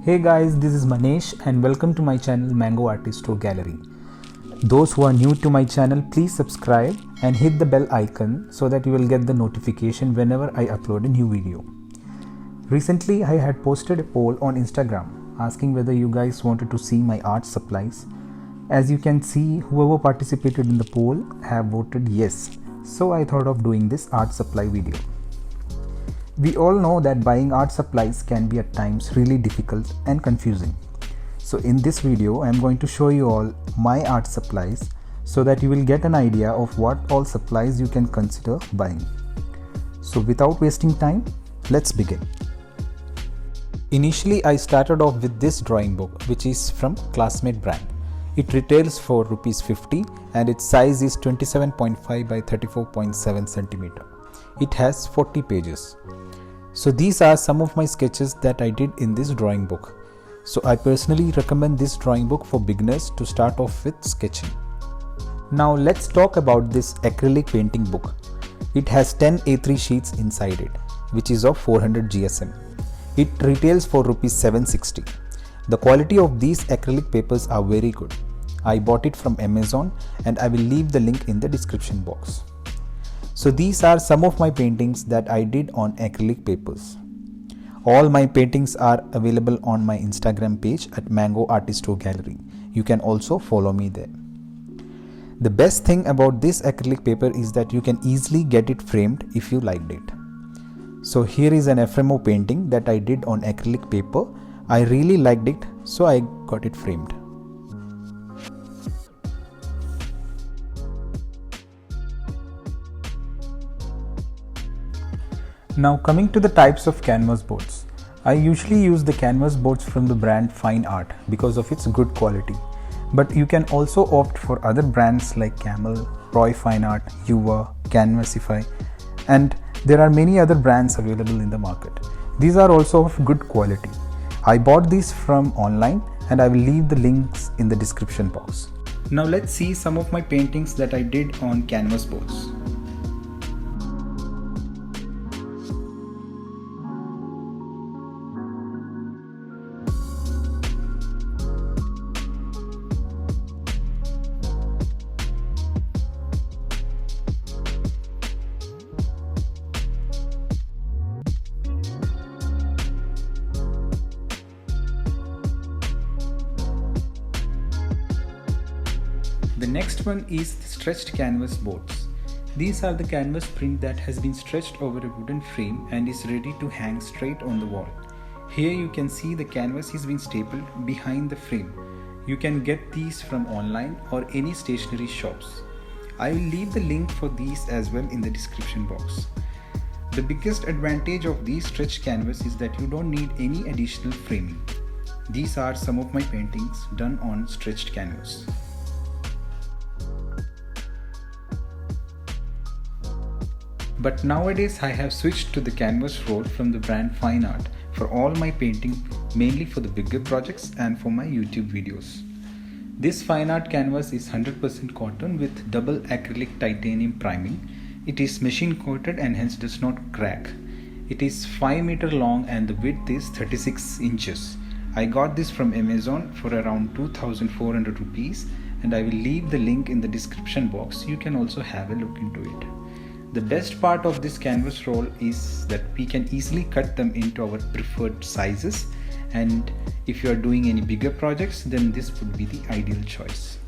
Hey guys, this is Manesh and welcome to my channel Mango Artisto Gallery. Those who are new to my channel, please subscribe and hit the bell icon so that you will get the notification whenever I upload a new video. Recently, I had posted a poll on Instagram asking whether you guys wanted to see my art supplies. As you can see, whoever participated in the poll have voted yes. So I thought of doing this art supply video. We all know that buying art supplies can be at times really difficult and confusing. So in this video, I am going to show you all my art supplies so that you will get an idea of what all supplies you can consider buying. So without wasting time, let's begin. Initially, I started off with this drawing book, which is from Classmate brand. It retails for ₹50 and its size is 27.5 by 34.7 centimeter. It has 40 pages. So these are some of my sketches that I did in this drawing book. So I personally recommend this drawing book for beginners to start off with sketching. Now let's talk about this acrylic painting book. It has 10 A3 sheets inside it, which is of 400 GSM. It retails for ₹760. The quality of these acrylic papers are very good. I bought it from Amazon and I will leave the link in the description box. So these are some of my paintings that I did on acrylic papers. All my paintings are available on my Instagram page at Mango Artisto Gallery. You can also follow me there. The best thing about this acrylic paper is that you can easily get it framed if you liked it. So here is an FMO painting that I did on acrylic paper. I really liked it, so I got it framed. Now coming to the types of canvas boards. I usually use the canvas boards from the brand Fine Art because of its good quality. But you can also opt for other brands like Camel, Roy Fine Art, Yuva, Canvasify, and there are many other brands available in the market. These are also of good quality. I bought these from online and I will leave the links in the description box. Now let's see some of my paintings that I did on canvas boards. The next one is the stretched canvas boards. These are the canvas print that has been stretched over a wooden frame and is ready to hang straight on the wall. Here you can see the canvas is being stapled behind the frame. You can get these from online or any stationery shops. I will leave the link for these as well in the description box. The biggest advantage of these stretched canvas is that you don't need any additional framing. These are some of my paintings done on stretched canvas. But nowadays I have switched to the canvas roll from the brand Fine Art for all my painting, mainly for the bigger projects and for my YouTube videos. This Fine Art canvas is 100% cotton with double acrylic titanium priming. It is machine coated and hence does not crack. It is 5 meter long and the width is 36 inches. I got this from Amazon for around 2,400 rupees and I will leave the link in the description box. You can also have a look into it. The best part of this canvas roll is that we can easily cut them into our preferred sizes, and if you are doing any bigger projects, then this would be the ideal choice.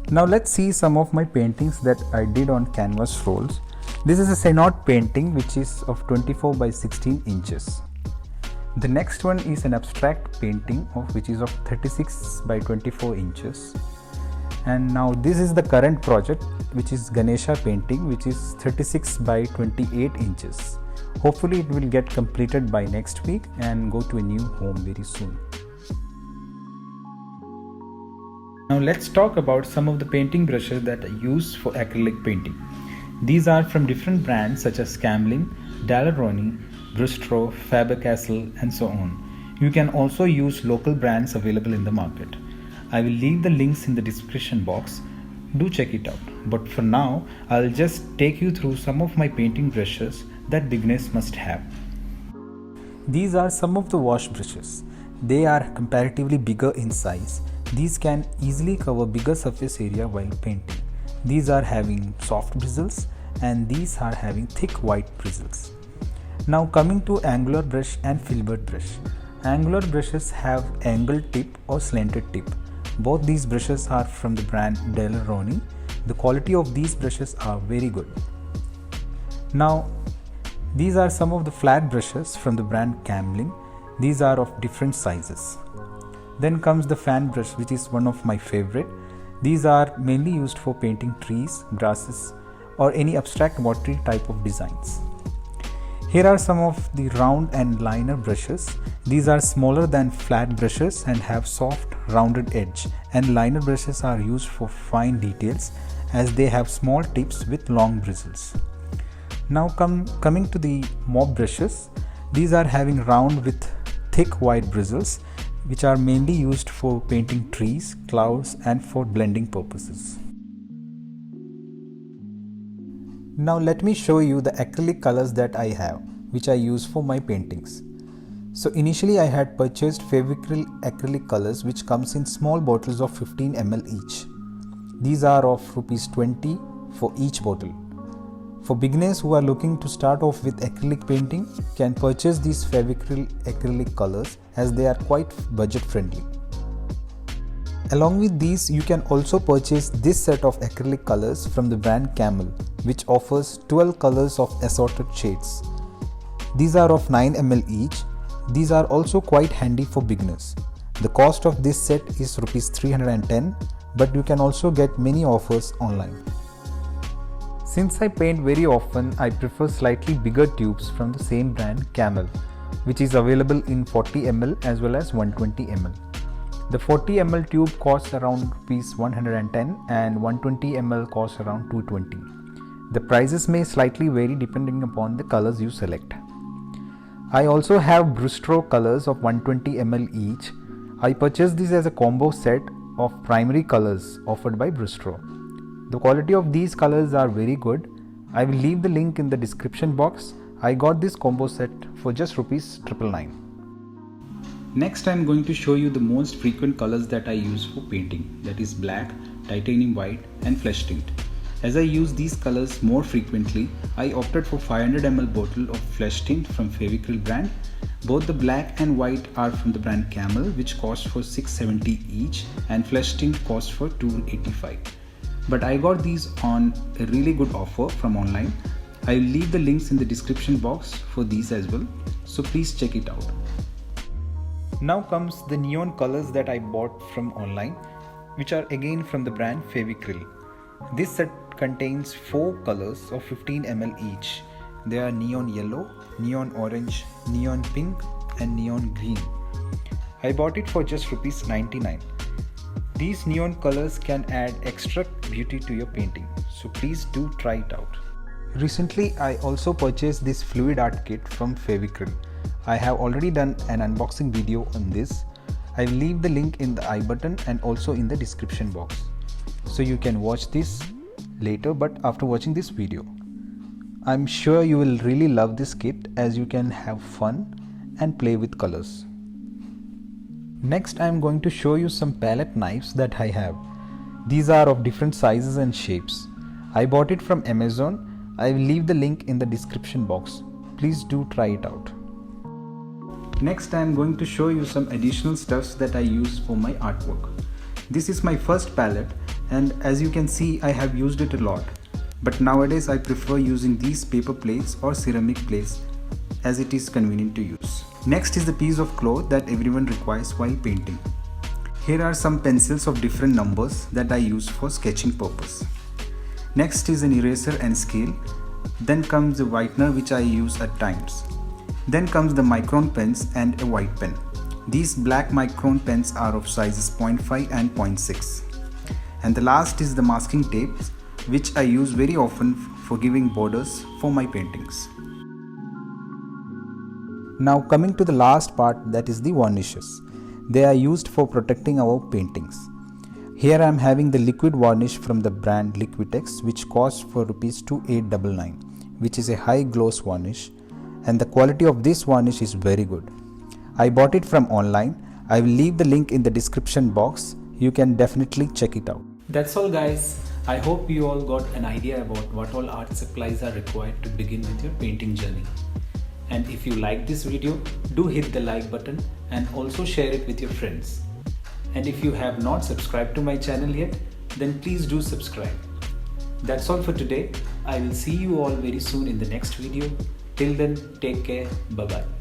Now let's see some of my paintings that I did on canvas rolls. This is a Cenote painting which is of 24 by 16 inches. The next one is an abstract painting which is of 36 by 24 inches. And now this is the current project, which is Ganesha painting, which is 36 by 28 inches. Hopefully it will get completed by next week and go to a new home very soon. Now let's talk about some of the painting brushes that I use for acrylic painting. These are from different brands such as Camlin, Daler-Rowney, Brustro, Faber-Castell and so on. You can also use local brands available in the market. I will leave the links in the description box. Do check it out. But for now, I'll just take you through some of my painting brushes that beginners must have. These are some of the wash brushes. They are comparatively bigger in size. These can easily cover bigger surface area while painting. These are having soft bristles and these are having thick white bristles. Now coming to angular brush and filbert brush. Angular brushes have angled tip or slanted tip. Both these brushes are from the brand Daler-Rowney. The quality of these brushes are very good. Now these are some of the flat brushes from the brand Camlin. These are of different sizes. Then comes the fan brush, which is one of my favorite. These are mainly used for painting trees, grasses or any abstract watery type of designs. Here are some of the round and liner brushes. These are smaller than flat brushes and have soft rounded edge, and liner brushes are used for fine details as they have small tips with long bristles. Now coming to the mop brushes. These are having round with thick white bristles, which are mainly used for painting trees, clouds and for blending purposes. Now let me show you the acrylic colors that I have, which I use for my paintings. So initially I had purchased Fevicryl acrylic colors, which comes in small bottles of 15 ml each. These are of ₹20 for each bottle. For beginners who are looking to start off with acrylic painting can purchase these Fevicryl acrylic colors as they are quite budget friendly. Along with these, you can also purchase this set of acrylic colors from the brand Camel, which offers 12 colors of assorted shades. These are of 9 ml each. These are also quite handy for beginners. The cost of this set is ₹310, but you can also get many offers online. Since I paint very often, I prefer slightly bigger tubes from the same brand Camel, which is available in 40 ml as well as 120 ml. The 40 ml tube costs around ₹110 and 120 ml costs around $220. The prices may slightly vary depending upon the colors you select. I also have Brustro colors of 120 ml each. I purchased this as a combo set of primary colors offered by Brustro. The quality of these colors are very good. I will leave the link in the description box. I got this combo set for just ₹999. Next I am going to show you the most frequent colors that I use for painting, that is black, titanium white and flesh tint. As I use these colors more frequently, I opted for 500 ml bottle of flesh tint from Fevicryl brand. Both the black and white are from the brand Camel, which cost for $670 each, and flesh tint cost for $285. But I got these on a really good offer from online. I will leave the links in the description box for these as well, so please check it out. Now comes the neon colors that I bought from online, which are again from the brand Fevicryl. This set contains 4 colors of 15 ml each. They are neon yellow, neon orange, neon pink and neon green. I bought it for just ₹99. These neon colors can add extra beauty to your painting, so please do try it out. Recently I also purchased this fluid art kit from Fevicryl. I have already done an unboxing video on this. I will leave the link in the I button and also in the description box, so you can watch this later, but after watching this video. I'm sure you will really love this kit as you can have fun and play with colors. Next I am going to show you some palette knives that I have. These are of different sizes and shapes. I bought it from Amazon. I will leave the link in the description box. Please do try it out. Next I am going to show you some additional stuffs that I use for my artwork. This is my first palette, and as you can see I have used it a lot. But nowadays I prefer using these paper plates or ceramic plates as it is convenient to use. Next is the piece of cloth that everyone requires while painting. Here are some pencils of different numbers that I use for sketching purpose. Next is an eraser and scale. Then comes the whitener, which I use at times. Then comes the micron pens and a white pen. These black micron pens are of sizes 0.5 and 0.6. And the last is the masking tape, which I use very often for giving borders for my paintings. Now coming to the last part, that is the varnishes. They are used for protecting our paintings. Here I am having the liquid varnish from the brand Liquitex, which costs for ₹2899, which is a high gloss varnish, and the quality of this varnish is very good. I bought it from online. I will leave the link in the description box. You can definitely check it out. That's all guys. I hope you all got an idea about what all art supplies are required to begin with your painting journey. And if you like this video, do hit the like button and also share it with your friends. And if you have not subscribed to my channel yet, then please do subscribe. That's all for today. I will see you all very soon in the next video. Till then, take care. Bye bye.